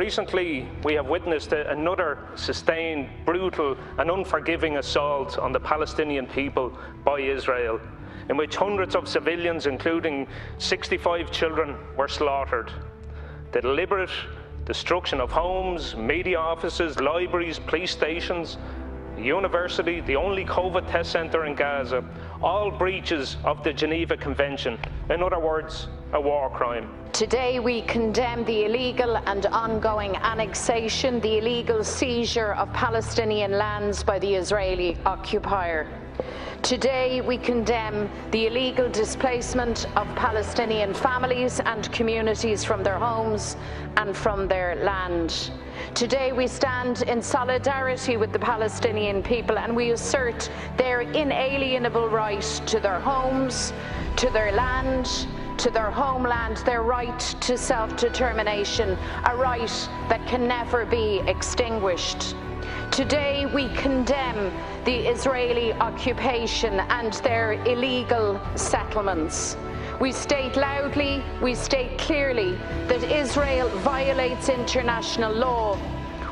Recently, we have witnessed another sustained, brutal and unforgiving assault on the Palestinian people by Israel, in which hundreds of civilians, including 65 children, were slaughtered. The deliberate destruction of homes, media offices, libraries, police stations, the university, the only COVID test centre in Gaza, all breaches of the Geneva Convention. In other words, a war crime. Today we condemn the illegal and ongoing annexation, the illegal seizure of Palestinian lands by the Israeli occupier. Today we condemn the illegal displacement of Palestinian families and communities from their homes and from their land. Today we stand in solidarity with the Palestinian people and we assert their inalienable right to their homes, to their land, to their homeland, their right to self-determination, a right that can never be extinguished. Today we condemn the Israeli occupation and their illegal settlements. We state loudly, we state clearly that Israel violates international law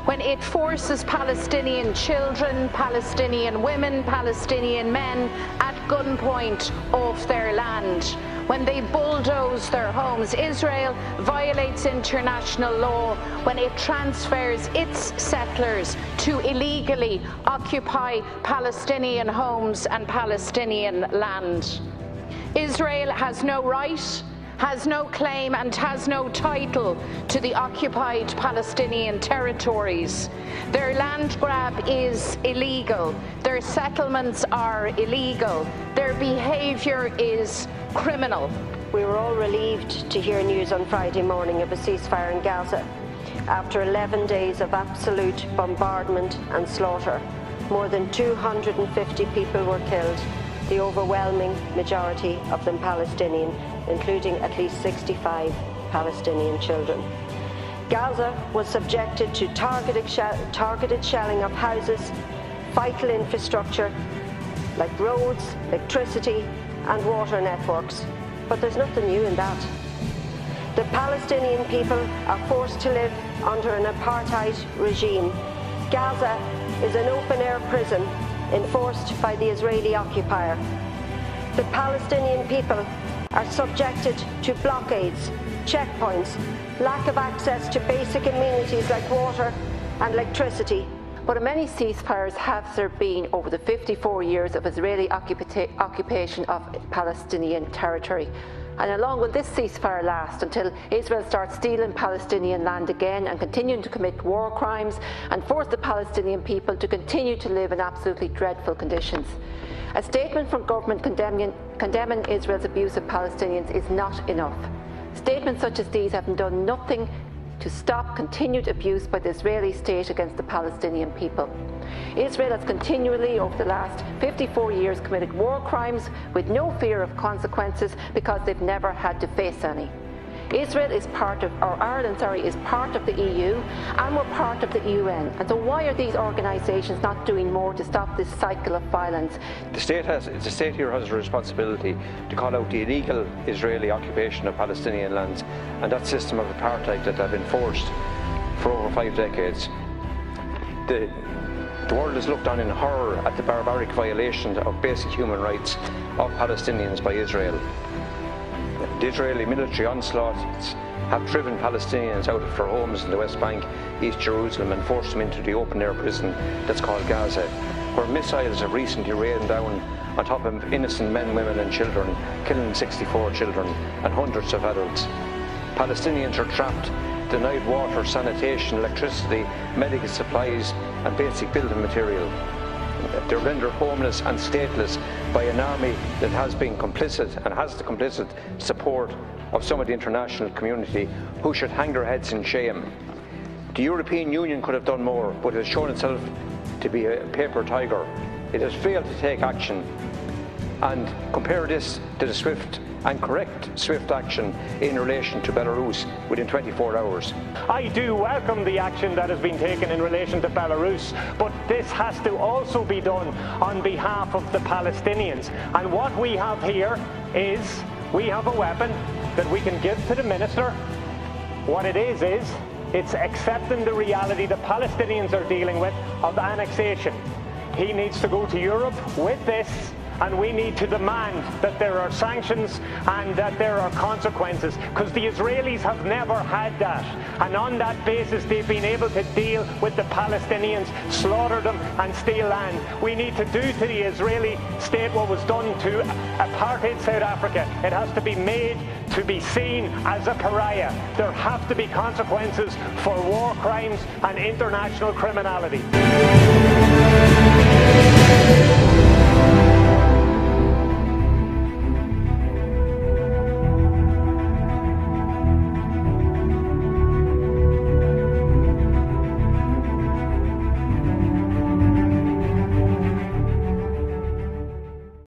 when it forces Palestinian children, Palestinian women, Palestinian men at gunpoint off their land. When they bulldoze their homes, Israel violates international law when it transfers its settlers to illegally occupy Palestinian homes and Palestinian land. Israel has no right, has no claim and has no title to the occupied Palestinian territories. Their land grab is illegal, their settlements are illegal, their behaviour is criminal. We were all relieved to hear news on Friday morning of a ceasefire in Gaza. After 11 days of absolute bombardment and slaughter, more than 250 people were killed, the overwhelming majority of them Palestinian, including at least 65 Palestinian children. Gaza was subjected to targeted shelling of houses, vital infrastructure like roads, electricity and water networks. But there's nothing new in that. The Palestinian people are forced to live under an apartheid regime. Gaza is an open-air prison enforced by the Israeli occupier. The Palestinian people are subjected to blockades, checkpoints, lack of access to basic amenities like water and electricity. But many ceasefires have there been over the 54 years of Israeli occupation of Palestinian territory. And how long will this ceasefire last until Israel starts stealing Palestinian land again and continuing to commit war crimes and force the Palestinian people to continue to live in absolutely dreadful conditions? A statement from government condemning Israel's abuse of Palestinians is not enough. Statements such as these have done nothing to stop continued abuse by the Israeli state against the Palestinian people. Israel has continually, over the last 54 years, committed war crimes with no fear of consequences because they've never had to face any. Ireland is part of the EU and we're part of the UN. And so why are these organisations not doing more to stop this cycle of violence? The state here has a responsibility to call out the illegal Israeli occupation of Palestinian lands and that system of apartheid that have been enforced for over 5 decades. The world has looked on in horror at the barbaric violation of basic human rights of Palestinians by Israel. The Israeli military onslaughts have driven Palestinians out of their homes in the West Bank, East Jerusalem and forced them into the open-air prison that's called Gaza, where missiles have recently rained down on top of innocent men, women and children, killing 64 children and hundreds of adults. Palestinians are trapped, denied water, sanitation, electricity, medical supplies and basic building material. They're rendered homeless and stateless by an army that has been complicit and has the complicit support of some of the international community who should hang their heads in shame. The European Union could have done more, but it has shown itself to be a paper tiger. It has failed to take action. And compare this to the swift and correct action in relation to Belarus within 24 hours. I do welcome the action that has been taken in relation to Belarus, but this has to also be done on behalf of the Palestinians. And what we have here is we have a weapon that we can give to the minister. What it is It's accepting the reality the Palestinians are dealing with of annexation. He needs to go to Europe with this, and we need to demand that there are sanctions and that there are consequences, because the Israelis have never had that. And on that basis, they've been able to deal with the Palestinians, slaughter them and steal land. We need to do to the Israeli state what was done to apartheid South Africa. It has to be made to be seen as a pariah. There have to be consequences for war crimes and international criminality.